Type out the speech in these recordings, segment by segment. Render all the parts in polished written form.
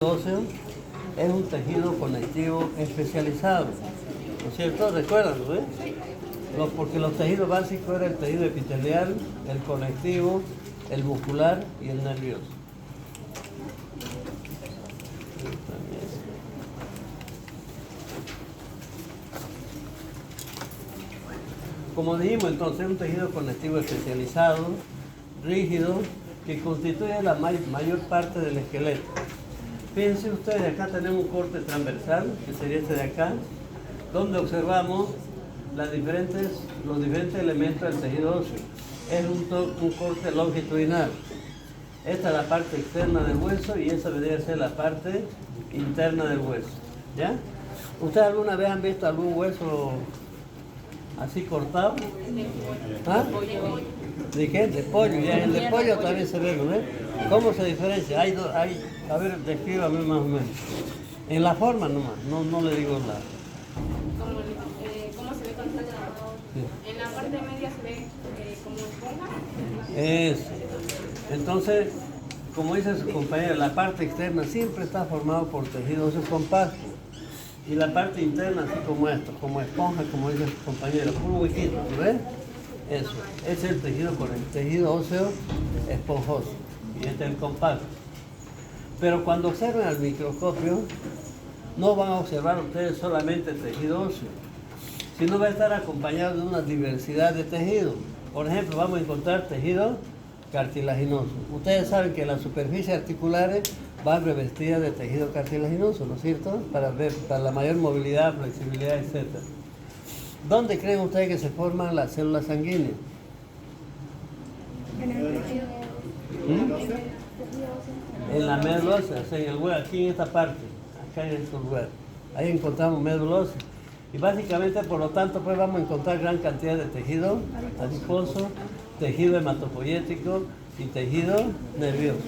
óseo es un tejido conectivo especializado, ¿no es cierto? ¿Recuerdan, no? Porque los tejidos básicos eran el tejido epitelial, el conectivo, el muscular y el nervioso. Como dijimos entonces, es un tejido conectivo especializado, rígido, que constituye la mayor parte del esqueleto. Fíjense ustedes, acá tenemos un corte transversal, que sería este de acá, donde observamos los diferentes elementos del tejido óseo. Es un corte longitudinal. Esta es la parte externa del hueso y esa debería ser la parte interna del hueso. ¿Ya? ¿Ustedes alguna vez han visto algún hueso así cortado? ¿Ah? ¿De qué? De pollo. Ya, el de pollo también se ve, ¿no? ¿Cómo se diferencia? A ver, descríbame más o menos. En la forma nomás, no le digo nada. ¿Cómo se ve con sí. En la parte media se ve como esponja. Eso. Entonces, como dice su compañera, la parte externa siempre está formada por tejido óseo compacto. Y la parte interna, así como esto, como esponja, como dice su compañero, puro huequito, ¿no ves? Eso, ese es el tejido con el tejido óseo esponjoso. Y este es el compacto. Pero cuando observen al microscopio, no van a observar ustedes solamente el tejido óseo, sino va a estar acompañado de una diversidad de tejidos. Por ejemplo, vamos a encontrar tejido cartilaginoso. Ustedes saben que las superficies articulares van revestidas de tejido cartilaginoso, ¿no es cierto? Para la mayor movilidad, flexibilidad, etc. ¿Dónde creen ustedes que se forman las células sanguíneas? En la médula ósea, en el hueso, aquí en esta parte, acá en estos lugares. Ahí encontramos médula ósea. Y básicamente, por lo tanto, pues vamos a encontrar gran cantidad de tejido adiposo, tejido hematopoyético y tejido nervioso.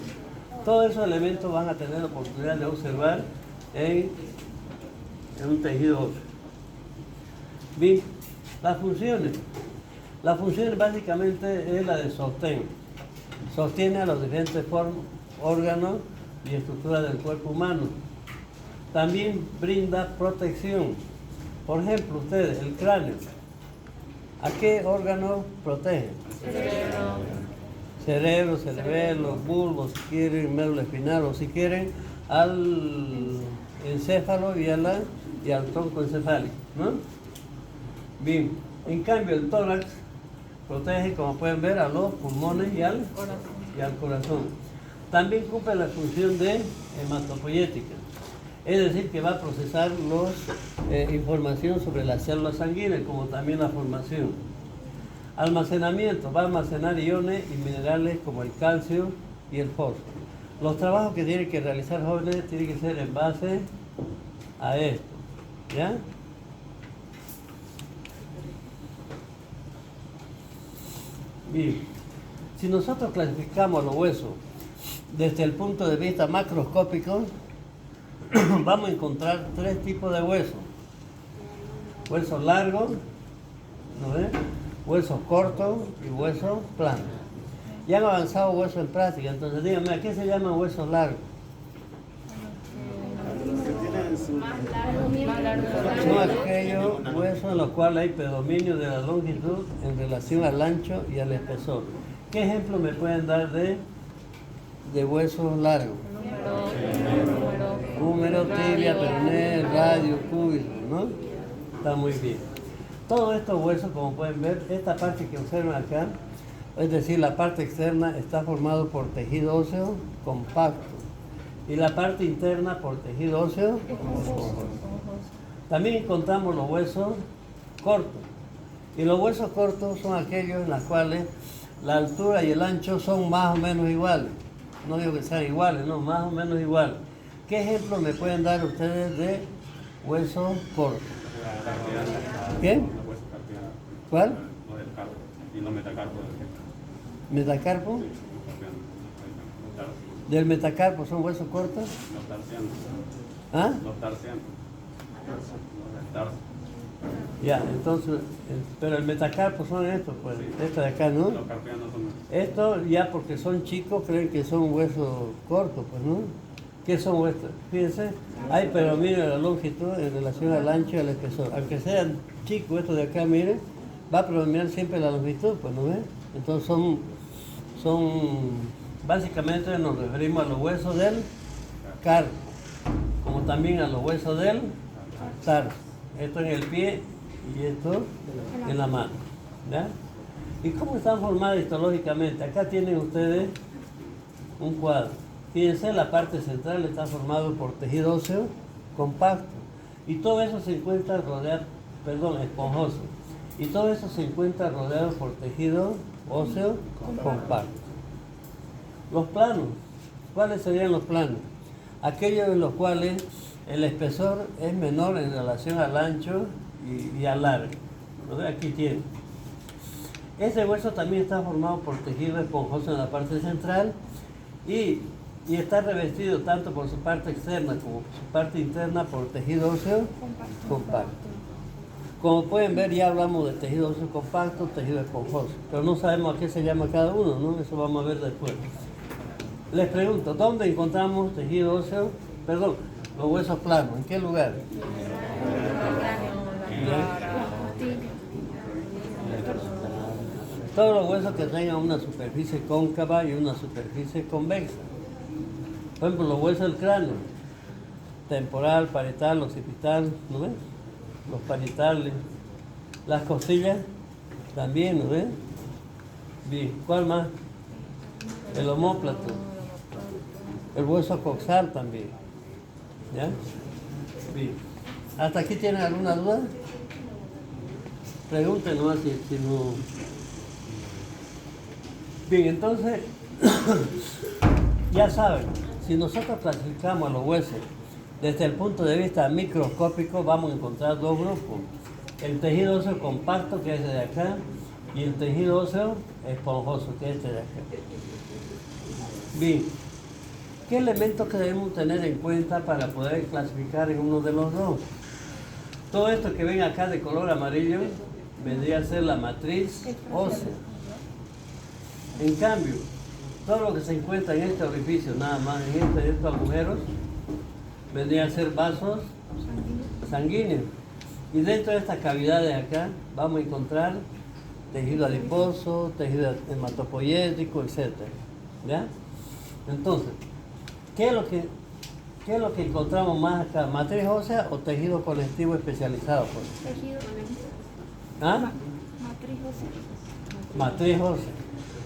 Todos esos elementos van a tener la oportunidad de observar en un tejido óseo. Bien, las funciones. Las funciones básicamente es la de sostén. Sostiene a los diferentes órganos y estructuras del cuerpo humano. También brinda protección. Por ejemplo, ustedes, el cráneo. ¿A qué órgano protege? Cerebro, cerebelo, bulbo, si quieren, médula espinal, o si quieren, al encéfalo y al tronco encefálico, ¿no? Bien, en cambio el tórax protege, como pueden ver, a los pulmones y al corazón. También cumple la función de hematopoyética, es decir, que va a procesar información sobre las células sanguíneas, como también la formación. Almacenamiento, va a almacenar iones y minerales como el calcio y el fósforo. Los trabajos que tienen que realizar jóvenes tienen que ser en base a esto, ¿ya? Bien, si nosotros clasificamos los huesos desde el punto de vista macroscópico, vamos a encontrar tres tipos de huesos. Huesos largos, ¿no ves? Huesos cortos y huesos planos. Ya han avanzado huesos en práctica, entonces díganme, ¿a qué se llaman huesos largos? Son aquellos huesos en los cuales hay predominio de la longitud en relación al ancho y al espesor. ¿Qué ejemplo me pueden dar de huesos largos? Húmero, tibia, peroné, radio, cúbito, ¿no? Está muy bien. Todos estos huesos, como pueden ver, esta parte que observan acá, es decir, la parte externa está formada por tejido óseo compacto y la parte interna por tejido óseo esponjoso. También encontramos los huesos cortos. Y los huesos cortos son aquellos en los cuales la altura y el ancho son más o menos iguales. No digo que sean iguales, no, más o menos iguales. ¿Qué ejemplo me pueden dar ustedes de huesos cortos? ¿Qué? ¿Cuál? Y los metacarpos. ¿Metacarpo? ¿Del metacarpo son huesos cortos? Los tarsianos. ¿Ah? Los tarsianos. Los tarsianos. Ya, entonces, pero el metacarpo son estos, pues, estos de acá, ¿no? Los carpianos son. Estos ya porque son chicos creen que son huesos cortos, pues, ¿no? ¿Qué son estos? Fíjense, hay pero miren la longitud en relación al ancho y al espesor. Aunque sean chicos estos de acá, miren, va a predominar siempre la longitud, pues, ¿no ven? Entonces básicamente nos referimos a los huesos del carpo, como también a los huesos del tarso. Esto en el pie y esto en la mano, ¿ya? ¿Y cómo están formadas histológicamente? Acá tienen ustedes un cuadro. Fíjense, la parte central está formado por tejido óseo compacto. Y todo eso se encuentra rodeado, esponjoso. Y todo eso se encuentra rodeado por tejido óseo compacto. Los planos. ¿Cuáles serían los planos? Aquellos en los cuales el espesor es menor en relación al ancho y al largo. Aquí tiene. Ese hueso también está formado por tejido esponjoso en la parte central y está revestido tanto por su parte externa como por su parte interna por tejido óseo compacto. Como pueden ver, ya hablamos de tejido óseo compacto, tejido esponjoso, pero no sabemos a qué se llama cada uno, ¿no? Eso vamos a ver después. Les pregunto, ¿dónde encontramos tejido óseo? Perdón, los huesos planos, ¿en qué lugar? Todos los huesos que tengan una superficie cóncava y una superficie convexa. Por ejemplo, los huesos del cráneo, temporal, parietal, occipital, ¿no ven? Los parietales. Las costillas también, ¿no ven? Bien, ¿cuál más? El omóplato. El hueso coxal también. ¿Ya? Bien. ¿Hasta aquí tienen alguna duda? Pregunten nomás si no... Bien, entonces, ya saben, si nosotros clasificamos a los huesos desde el punto de vista microscópico, vamos a encontrar dos grupos. El tejido óseo compacto, que es de acá, y el tejido óseo esponjoso, que es de acá. Bien, ¿qué elementos que debemos tener en cuenta para poder clasificar en uno de los dos? Todo esto que ven acá de color amarillo vendría a ser la matriz ósea. En cambio, todo lo que se encuentra en este orificio, nada más en estos agujeros, vendría a ser vasos sanguíneos. Y dentro de estas cavidades acá vamos a encontrar tejido adiposo, tejido hematopoyético, etc. ¿Ya? Entonces, ¿qué es lo que encontramos más acá? ¿Matriz ósea o tejido conectivo especializado? Pues? Tejido conectivo. ¿Ah? Matriz ósea. Matriz ósea.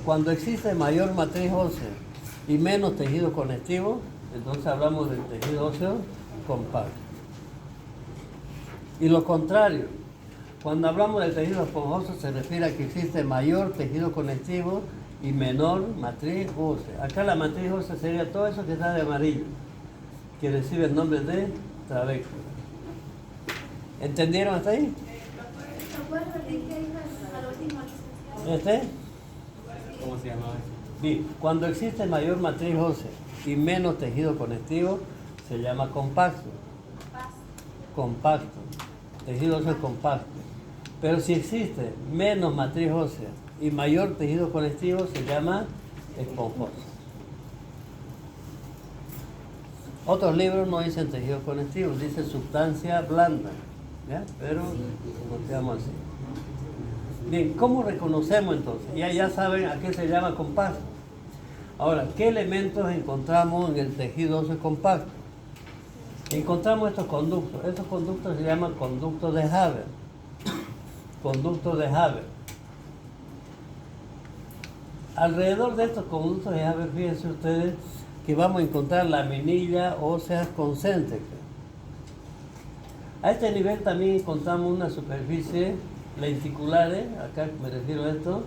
Cuando existe mayor matriz ósea y menos tejido conectivo, entonces hablamos del tejido óseo compacto. Y lo contrario, cuando hablamos del tejido esponjoso se refiere a que existe mayor tejido conectivo y menor matriz ósea. Acá la matriz ósea sería todo eso que está de amarillo, que recibe el nombre de trabécula. ¿Entendieron hasta ahí? ¿Este? ¿Cómo se llama eso? Bien, cuando existe mayor matriz ósea y menos tejido conectivo, se llama compacto. Compacto. Tejido óseo compacto. Pero si existe menos matriz ósea y mayor tejido conectivo, se llama esponjoso. Otros libros no dicen tejido conectivo, dicen sustancia blanda, ¿ya? Pero nos quedamos así. Bien, ¿cómo reconocemos entonces? Ya saben a qué se llama compacto. Ahora, ¿qué elementos encontramos en el tejido óseo compacto? Encontramos estos conductos. Estos conductos se llaman conductos de Haber. Conductos de Haber. Alrededor de estos conductos de Haber, fíjense ustedes que vamos a encontrar laminillas óseas concéntricas. A este nivel también encontramos una superficie lenticulares, acá me refiero a esto,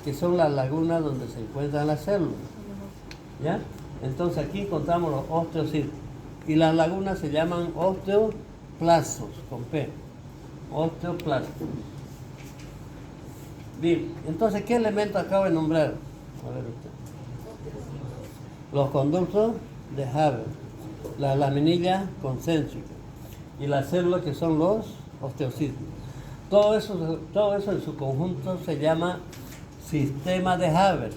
que son las lagunas donde se encuentran las células. ¿Ya? Entonces aquí encontramos los osteocitos. Y las lagunas se llaman osteoplastos, con P. Osteoplastos. Bien, entonces, ¿qué elementos acabo de nombrar? A ver usted. Los conductos de Haber, las laminillas concéntricas y las células que son los osteocitos. Todo eso en su conjunto se llama sistema de Haber.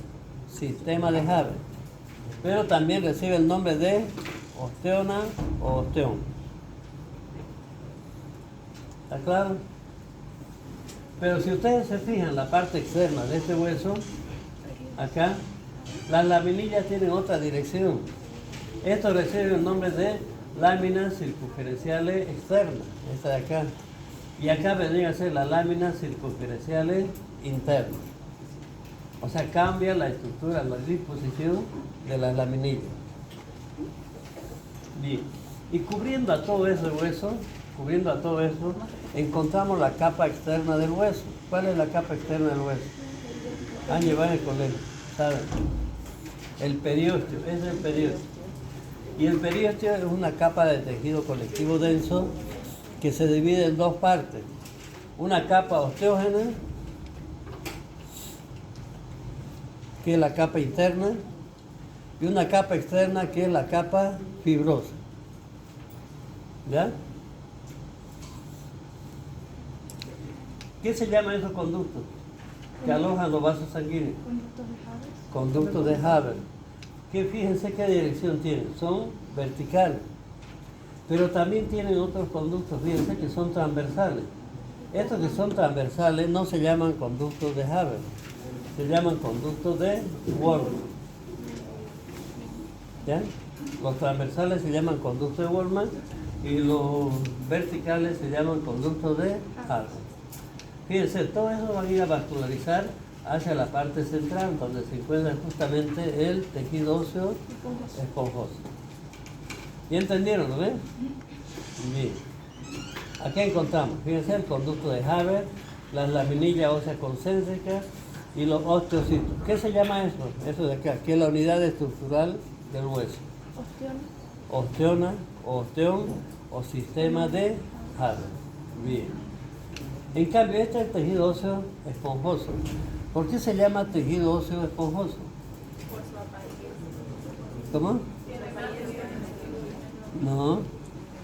Sistema de Haber. Pero también recibe el nombre de osteona o osteón. ¿Está claro? Pero si ustedes se fijan en la parte externa de este hueso, acá, las laminillas tienen otra dirección. Esto recibe el nombre de láminas circunferenciales externas, esta de acá. Y acá vendrían a ser las láminas circunferenciales internas. O sea, cambia la estructura, la disposición de las laminillas. Bien. Y cubriendo a todo ese hueso, encontramos la capa externa del hueso. ¿Cuál es la capa externa del hueso? Han llevado en el colegio, ¿saben? El periósteo, ese es el periósteo. Y el periósteo es una capa de tejido conectivo denso que se divide en dos partes. Una capa osteógena, que es la capa interna, y una capa externa, que es la capa fibrosa. ¿Ya? ¿Qué se llaman esos conductos que alojan los vasos sanguíneos? Conductos de Haber. Que fíjense qué dirección tienen, son verticales. Pero también tienen otros conductos, fíjense que son transversales. Estos que son transversales no se llaman conductos de Haber, se llaman conductos de Wolfram. ¿Ya? Los transversales se llaman conductos de Wolfram y los verticales se llaman conductos de Haber. Fíjense, todo eso va a ir a vascularizar hacia la parte central, donde se encuentra justamente el tejido óseo esponjoso. ¿Ya entendieron, no ven? Bien. Aquí encontramos, fíjense, el conducto de Haber, las laminillas óseas concéntricas y los osteocitos. ¿Qué se llama eso? Eso de acá, que es la unidad estructural del hueso. Osteona, osteón o sistema de Haber. Bien. En cambio, este es el tejido óseo esponjoso. ¿Por qué se llama tejido óseo esponjoso? ¿Cómo? No.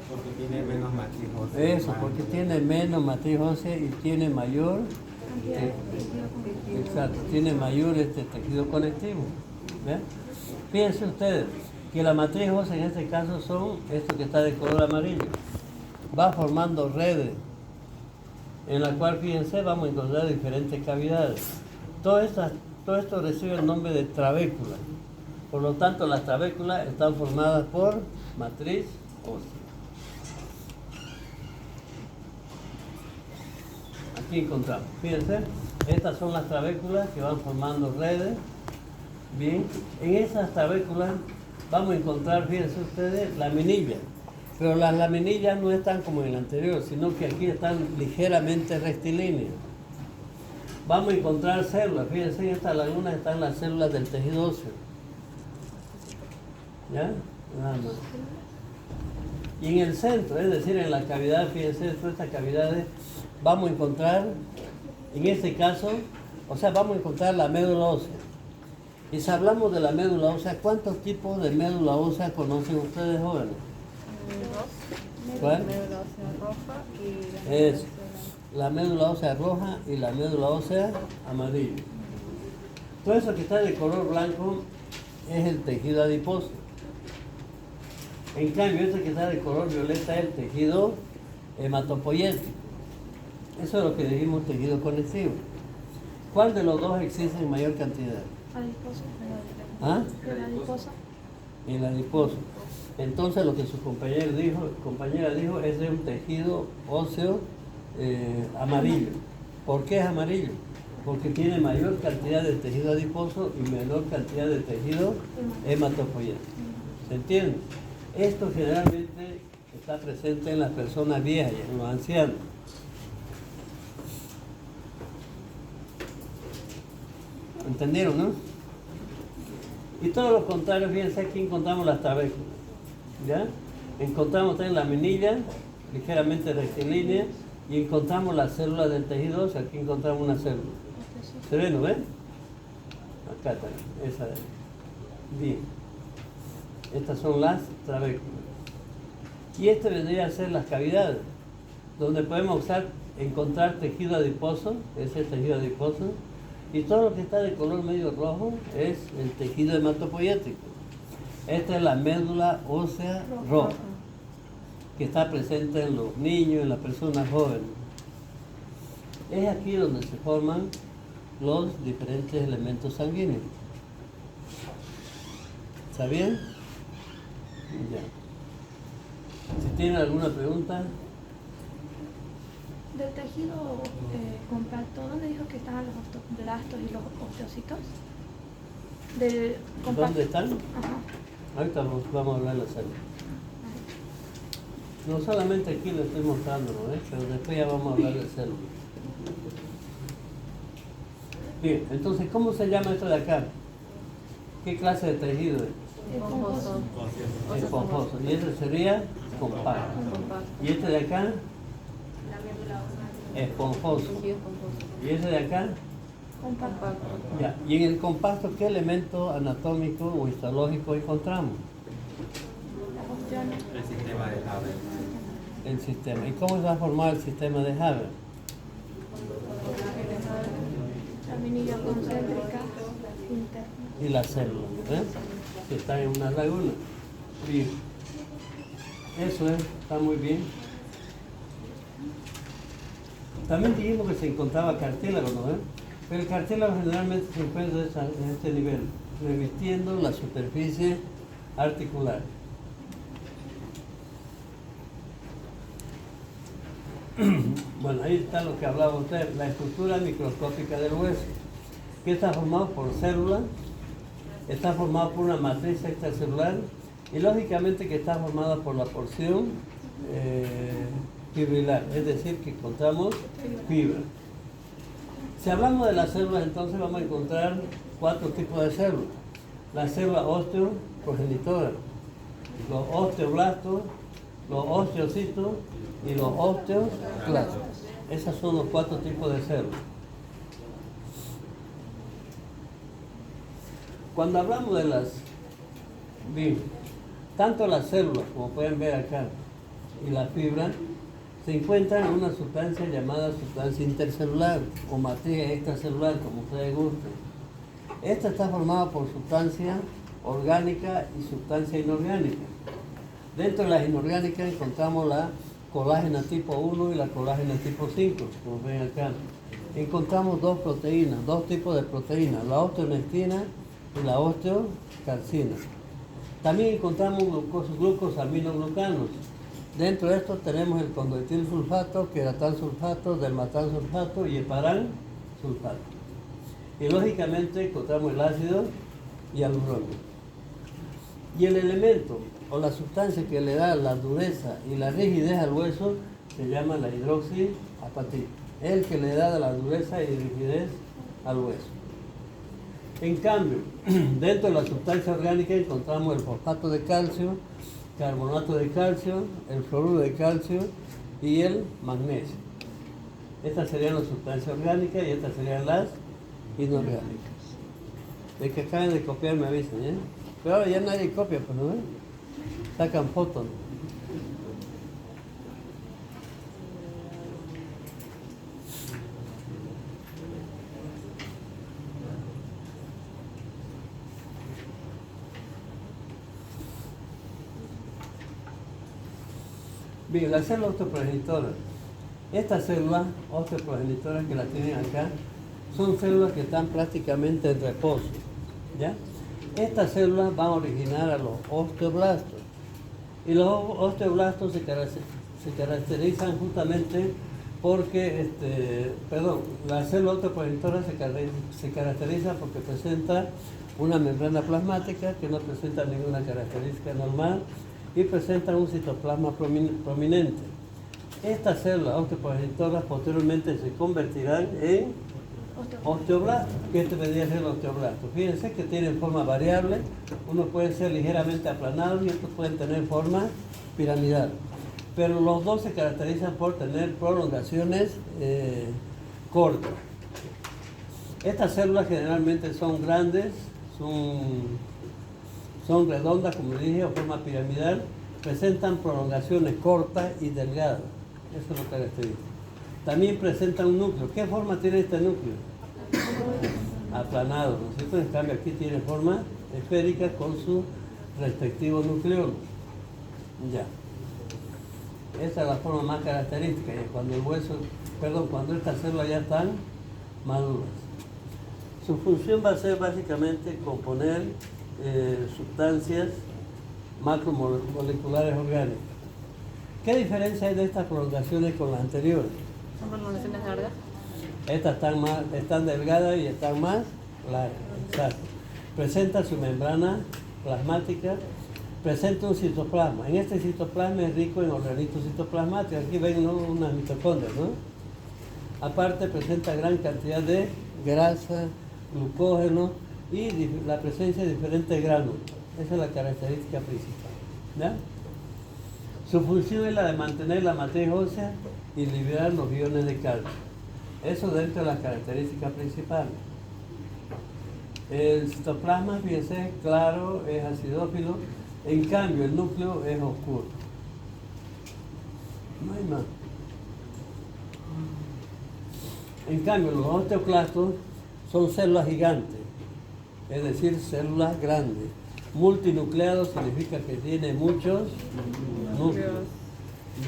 Porque tiene menos matriz ósea. Eso, porque tiene menos matriz ósea y tiene mayor, exacto, tiene mayor tejido conectivo. ¿Ve? Fíjense ustedes que la matriz ósea en este caso son esto que está de color amarillo. Va formando redes, en la cual, fíjense, vamos a encontrar diferentes cavidades. Todo esto recibe el nombre de trabécula. Por lo tanto, las trabéculas están formadas por matriz ósea. Aquí encontramos, fíjense, estas son las trabéculas que van formando redes. Bien, en esas trabéculas vamos a encontrar, fíjense ustedes, laminillas. Pero las laminillas no están como en el anterior, sino que aquí están ligeramente rectilíneas. Vamos a encontrar células, fíjense, en esta laguna están las células del tejido óseo. ¿Ya? Nada más. Y en el centro, es decir, en la cavidad, fíjense, todas estas cavidades, vamos a encontrar, en este caso, o sea, vamos a encontrar la médula ósea. Y si hablamos de la médula ósea, ¿cuántos tipos de médula ósea conocen ustedes, jóvenes? ¿Cuál? Médula ósea roja y Es la médula ósea roja y la médula ósea amarilla. Todo eso que está de color blanco es el tejido adiposo. En cambio, este que está de color violeta es el tejido hematopoyético. Eso es lo que dijimos tejido conectivo. ¿Cuál de los dos existe en mayor cantidad? adiposo. ¿Ah? El adiposo. El adiposo. Entonces lo que su compañera dijo es de un tejido óseo amarillo. ¿Por qué es amarillo? Porque tiene mayor cantidad de tejido adiposo y menor cantidad de tejido hematopoyético. ¿Se entiende? Esto generalmente está presente en las personas viejas y en los ancianos. ¿Entendieron, no? Y todo lo contrario, fíjense, aquí encontramos las trabéculas. ¿Ya? Encontramos también la laminilla, ligeramente rectilínea, y encontramos las células del tejido óseo. Aquí encontramos una célula. ¿Se ve, no ve? Acá está, esa de ahí. Bien. Estas son las trabéculas. Y este vendría a ser las cavidades, donde podemos encontrar tejido adiposo, ese es tejido adiposo, y todo lo que está de color medio rojo es el tejido hematopoyético. Esta es la médula ósea roja, que está presente en los niños, en las personas jóvenes. Es aquí donde se forman los diferentes elementos sanguíneos. ¿Está bien? Ya. Si tienen alguna pregunta. Del tejido compacto, ¿dónde dijo que estaban los osteoblastos y los osteocitos? Del compacto. ¿Dónde están? Ajá. Ahorita vamos a hablar de la célula. No solamente aquí lo estoy mostrando, ¿no? Pero después ya vamos a hablar de células. Bien, entonces, ¿cómo se llama esto de acá? ¿Qué clase de tejido es? Esponjoso. Esponjoso. Y ese sería compacto. ¿Y este de acá? La médula ósea. Esponjoso. ¿Y ese de acá? Compacto. Ya. ¿Y en el compacto qué elemento anatómico o histológico encontramos? Las ostiones. El sistema de Haber. El sistema. ¿Y cómo se va a formar el sistema de Haber? Laminilla concéntrica interna. Y las células, ¿eh? Que están en una laguna. Bien. Eso es, está muy bien. También dijimos que se encontraba cartílago, ¿no? Pero el cartílago generalmente se encuentra en este nivel, revistiendo la superficie articular. Bueno, ahí está lo que hablaba usted, la estructura microscópica del hueso, que está formado por células, está formado por una matriz extracelular y lógicamente que está formada por la porción fibrilar, es decir, que encontramos fibra. Si hablamos de las células, entonces vamos a encontrar 4 tipos de células. La célula osteoprogenitora, los osteoblastos, los osteocitos y los osteoclastos. Esos son los 4 tipos de células. Cuando hablamos de las, bien, tanto las células, como pueden ver acá, y la fibra, se encuentran en una sustancia llamada sustancia intercelular o matriz extracelular, como ustedes gusten. Esta está formada por sustancia orgánica y sustancia inorgánica. Dentro de las inorgánicas encontramos la colágena tipo 1 y la colágena tipo 5, como ven acá. Encontramos 2 proteínas, 2 tipos de proteínas, la osteonectina y la osteocalcina. También encontramos glucosaminoglucanos. Dentro de esto tenemos el condoetil sulfato, queratal sulfato, dermatal sulfato y heparan sulfato. Y lógicamente encontramos el ácido hialurónico. Y el elemento o la sustancia que le da la dureza y la rigidez al hueso se llama la hidroxiapatita. Es el que le da la dureza y rigidez al hueso. En cambio, dentro de la sustancia orgánica encontramos el fosfato de calcio, carbonato de calcio, el fluoruro de calcio y el magnesio. Estas serían las sustancias orgánicas y estas serían las inorgánicas. De que acaben de copiar me avisan, ¿eh? Pero ahora ya nadie copia, pues, ¿no? Sacan fotos. Bien, la célula osteoprogenitora. Estas células osteoprogenitoras que las tienen acá son células que están prácticamente en reposo, ¿ya? Estas células van a originar a los osteoblastos. Y los osteoblastos se caracterizan justamente porque, la célula osteoprogenitora se caracteriza porque presenta una membrana plasmática que no presenta ninguna característica normal y presenta un citoplasma prominente. Estas células osteoprogenitoras posteriormente se convertirán en osteoblastos, que este vendría a ser el osteoblasto. Fíjense que tienen forma variable, unos pueden ser ligeramente aplanados y otros pueden tener forma piramidal. Pero los dos se caracterizan por tener prolongaciones cortas. Estas células generalmente son grandes, son redondas, como dije, o forma piramidal, presentan prolongaciones cortas y delgadas. Eso es lo característico. También presenta un núcleo. ¿Qué forma tiene este núcleo? Aplanado, ¿no es cierto? En cambio aquí tiene forma esférica con su respectivos nucleolos. Ya. Esa es la forma más característica, cuando el hueso, cuando estas células ya están maduras. Su función va a ser básicamente componer sustancias macromoleculares orgánicas. ¿Qué diferencia hay de estas prolongaciones con las anteriores? ¿Son prolongaciones largas? Estas están delgadas y están más largas. Exacto. Presenta su membrana plasmática, presenta un citoplasma. En este citoplasma es rico en organitos citoplasmáticos. Aquí ven, ¿no?, unas mitocondrias, ¿no? Aparte presenta gran cantidad de grasa, glucógeno y la presencia de diferentes gránulos. Esa es la característica principal, ¿ya? Su función es la de mantener la matriz ósea y liberar los iones de calcio. Eso dentro de las características principales. El citoplasma, fíjense, es claro, es acidófilo. En cambio, el núcleo es oscuro. No hay más. En cambio, los osteoclastos son células gigantes, es decir, células grandes. Multinucleado significa que tiene muchos núcleos.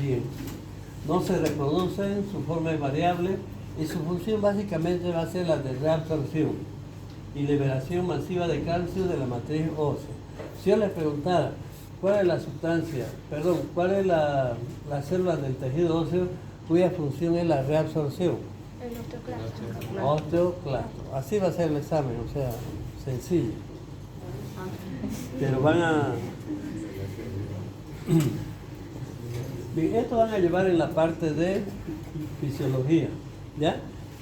Bien. No se reproducen, su forma es variable y su función básicamente va a ser la de reabsorción y liberación masiva de calcio de la matriz ósea. Si yo les preguntara cuál es la sustancia, cuál es la célula del tejido óseo cuya función es la reabsorción. El osteoclasto. Osteoclasto. Así va a ser el examen, o sea, sencillo. Pero van a... Bien, esto van a llevar en la parte de fisiología, ¿ya?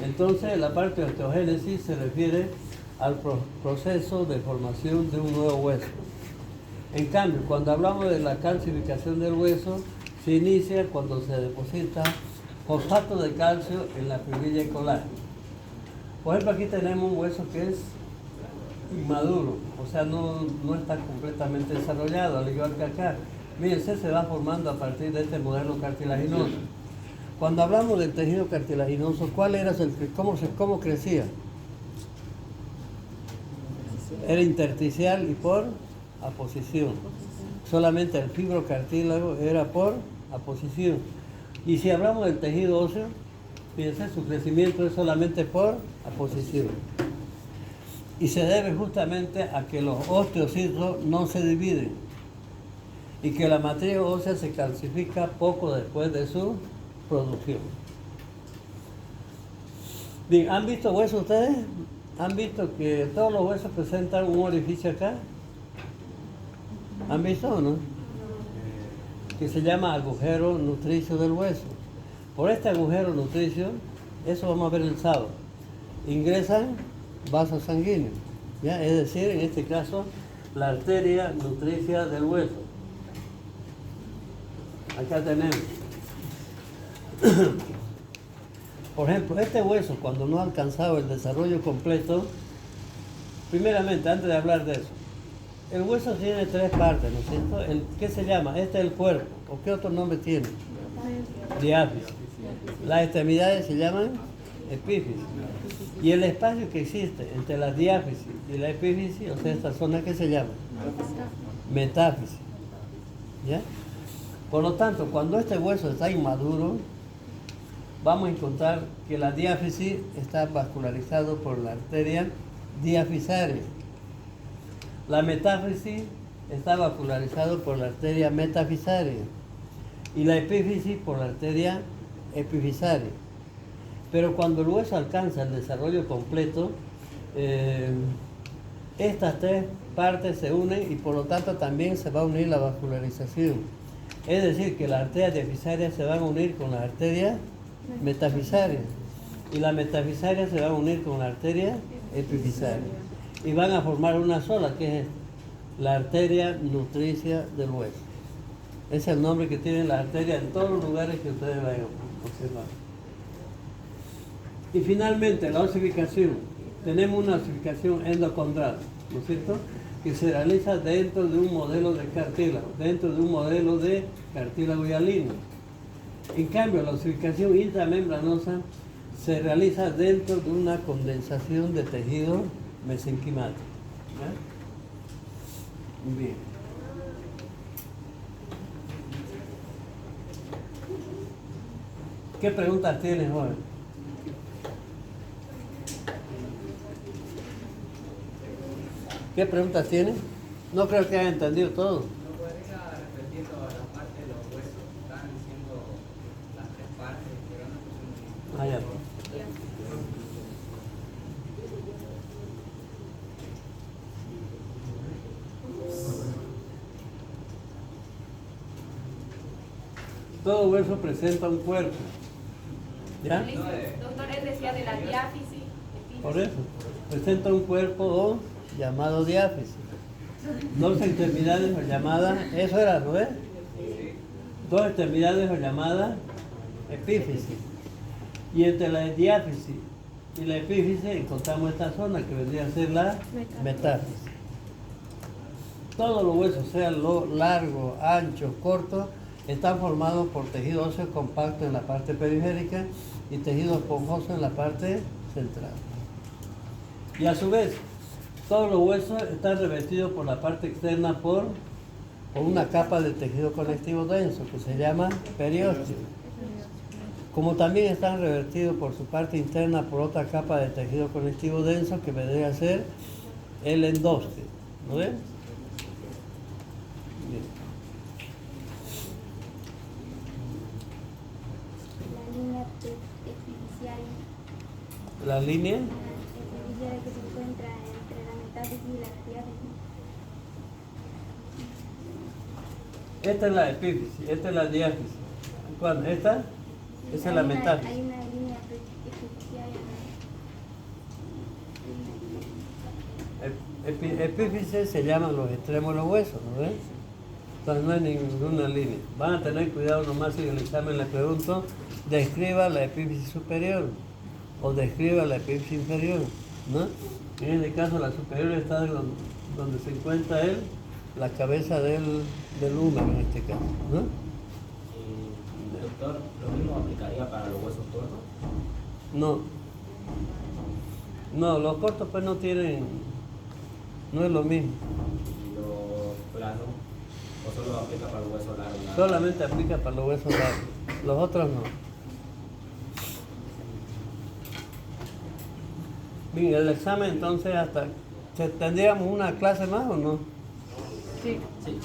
Entonces, la parte de osteogénesis se refiere al proceso de formación de un nuevo hueso. En cambio, cuando hablamos de la calcificación del hueso, se inicia cuando se deposita fosfato de calcio en la fibrilla y colágeno. Por ejemplo, aquí tenemos un hueso que es inmaduro, o sea, no está completamente desarrollado, al igual que acá. Fíjense, se va formando a partir de este modelo cartilaginoso. Cuando hablamos del tejido cartilaginoso, ¿cómo crecía? Era intersticial y por aposición. Solamente el fibrocartílago era por aposición. Y si hablamos del tejido óseo, fíjense, su crecimiento es solamente por aposición. Y se debe justamente a que los osteocitos no se dividen y que la matriz ósea se calcifica poco después de su producción. Bien, ¿han visto huesos ustedes? ¿Han visto que todos los huesos presentan un orificio acá? ¿Han visto o no? Que se llama agujero nutricio del hueso. Por este agujero nutricio, eso vamos a ver el sábado, ingresan vasos sanguíneos, ¿ya? Es decir, en este caso, la arteria nutricia del hueso. Acá tenemos. Por ejemplo, este hueso, cuando no ha alcanzado el desarrollo completo, primeramente, antes de hablar de eso, el hueso tiene tres partes, ¿no es cierto? ¿Qué se llama? Este es el cuerpo. ¿O qué otro nombre tiene? Diáfisis. Las extremidades se llaman epífisis. Y el espacio que existe entre la diáfisis y la epífisis, o sea, esta zona, ¿qué se llama? Metáfisis. ¿Ya? Por lo tanto, cuando este hueso está inmaduro, vamos a encontrar que la diáfisis está vascularizado por la arteria diafisaria. La metáfisis está vascularizado por la arteria metafisaria y la epífisis por la arteria epifisaria. Pero cuando el hueso alcanza el desarrollo completo, estas tres partes se unen y por lo tanto también se va a unir la vascularización. Es decir, que las arterias diafisarias se van a unir con las arterias metafisarias y la metafisaria se va a unir con la arteria epifisaria y van a formar una sola, que es la arteria nutricia del hueso. Ese es el nombre que tienen las arterias en todos los lugares que ustedes vayan a observar. Y finalmente, la osificación. Tenemos una osificación endocondral, ¿no es cierto?, que se realiza dentro de un modelo de cartílago, dentro de un modelo de cartílago hialino. En cambio, la osificación intramembranosa se realiza dentro de una condensación de tejido mesenquimático. ¿Ya? Bien. ¿Qué preguntas tienes, joven? ¿Qué preguntas tienes? No creo que haya entendido todo. ¿No podría repetir la parte de los huesos? Están diciendo las tres partes, pero no Ah, ya. Todo hueso presenta un cuerpo. ¿Ya? Doctor, él decía de la diáfisis. Por eso. Presenta un cuerpo llamado diáfisis. Dos extremidades o llamadas, eso era, ¿no es? Dos extremidades o llamadas epífisis. Y entre la diáfisis y la epífisis encontramos esta zona que vendría a ser la metáfisis. Todos los huesos, sean largos, anchos, cortos, están formados por tejido óseo compacto en la parte periférica y tejido esponjoso en la parte central. Y a su vez, todos los huesos están revestidos por la parte externa por una capa de tejido conectivo denso que se llama periósteo. Como también están revestidos por su parte interna por otra capa de tejido conectivo denso que vendría a ser el endósteo. ¿No ven? Bien. La línea epifisial La línea, epifisial que se encuentra entre la metáfisis y la diáfisis. esta es la epífisis, esta es la diáfisis. ¿Cuál? ¿Esta? Esa es la metáfisis. Hay una línea epifisial. Epífisis se llaman los extremos de los huesos, ¿no ven? Entonces no hay ninguna línea. Van a tener cuidado nomás si en el examen les pregunto, describa la epífisis superior o describa la epífisis inferior, ¿no? En este caso la superior está donde se encuentra la cabeza del húmero en este caso, ¿no? Doctor, ¿lo mismo aplicaría para los huesos tortos? No. No, los cortos pues no tienen, no es lo mismo. ¿Y los planos? ¿O solo aplica para los huesos largos? Solamente aplica para los huesos largos, los otros no. Bien, el examen entonces hasta, ¿tendríamos una clase más o no? Sí. Sí.